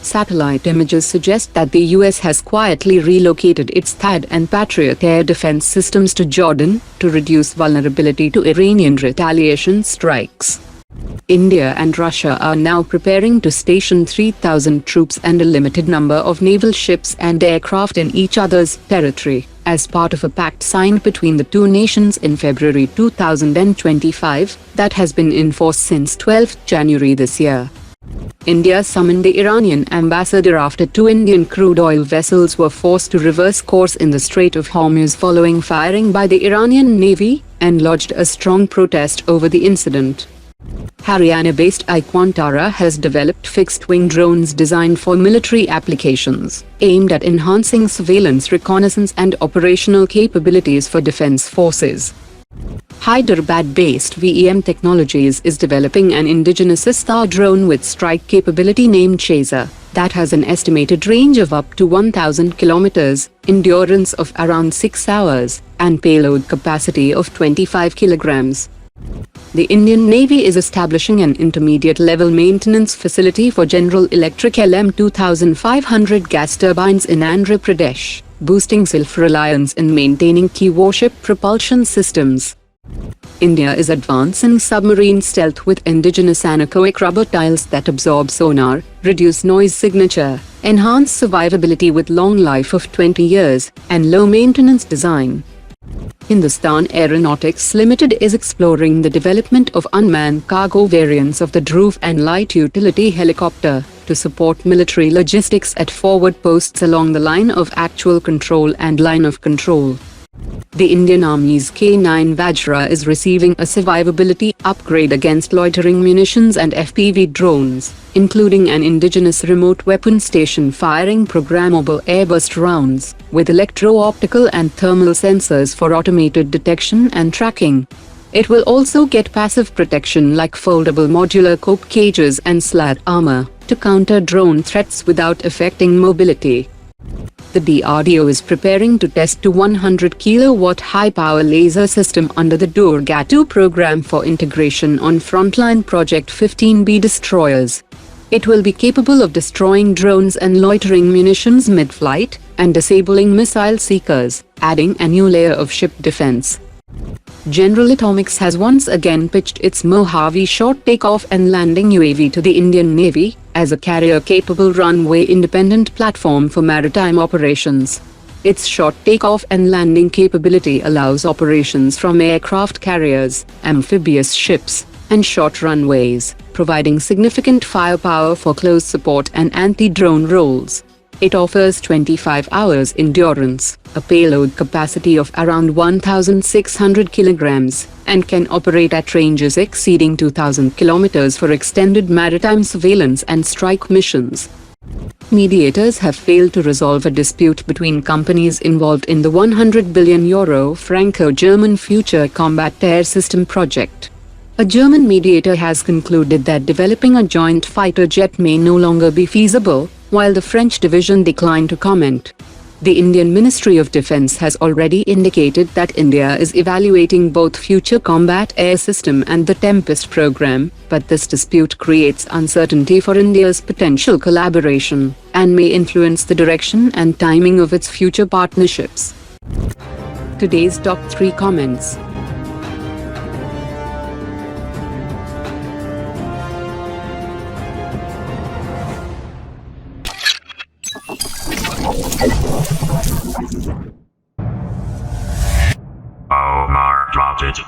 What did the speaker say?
Satellite images suggest that the US has quietly relocated its THAAD and Patriot air defense systems to Jordan to reduce vulnerability to Iranian retaliation strikes. India and Russia are now preparing to station 3,000 troops and a limited number of naval ships and aircraft in each other's territory, as part of a pact signed between the two nations in February 2025 that has been in force since 12 January this year. India summoned the Iranian ambassador after two Indian crude oil vessels were forced to reverse course in the Strait of Hormuz following firing by the Iranian Navy, and lodged a strong protest over the incident. Haryana-based i-Quantara has developed fixed-wing drones designed for military applications, aimed at enhancing surveillance, reconnaissance and operational capabilities for defense forces. Hyderabad-based VEM Technologies is developing an indigenous ISTAR drone with strike capability named Chaser, that has an estimated range of up to 1,000 kilometers, endurance of around 6 hours, and payload capacity of 25 kilograms. The Indian Navy is establishing an intermediate-level maintenance facility for General Electric LM-2500 gas turbines in Andhra Pradesh, boosting self-reliance in maintaining key warship propulsion systems. India is advancing submarine stealth with indigenous Anechoic rubber tiles that absorb sonar, reduce noise signature, enhance survivability with long life of 20 years, and low maintenance design. Hindustan Aeronautics Limited is exploring the development of unmanned cargo variants of the Dhruv and light utility helicopter to support military logistics at forward posts along the line of actual control and line of control. The Indian Army's K-9 Vajra is receiving a survivability upgrade against loitering munitions and FPV drones, including an indigenous remote weapon station firing programmable airburst rounds, with electro-optical and thermal sensors for automated detection and tracking. It will also get passive protection like foldable modular cope cages and slat armor, to counter drone threats without affecting mobility. The DRDO is preparing to test a 100 kilowatt high-power laser system under the Durga-2 program for integration on frontline Project 15B destroyers. It will be capable of destroying drones and loitering munitions mid-flight, and disabling missile seekers, adding a new layer of ship defense. General Atomics has once again pitched its Mojave short takeoff and landing UAV to the Indian Navy, as a carrier-capable runway-independent platform for maritime operations. Its short takeoff and landing capability allows operations from aircraft carriers, amphibious ships, and short runways, providing significant firepower for close support and anti-drone roles. It offers 25 hours endurance, a payload capacity of around 1,600 kilograms, and can operate at ranges exceeding 2,000 kilometers for extended maritime surveillance and strike missions. Mediators have failed to resolve a dispute between companies involved in the €100 billion Franco-German Future Combat Air System project. A German mediator has concluded that developing a joint fighter jet may no longer be feasible, while the French division declined to comment. The Indian Ministry of Defence has already indicated that India is evaluating both Future Combat Air System and the Tempest program, but this dispute creates uncertainty for India's potential collaboration, and may influence the direction and timing of its future partnerships. Today's top 3 comments. Omar dropped it.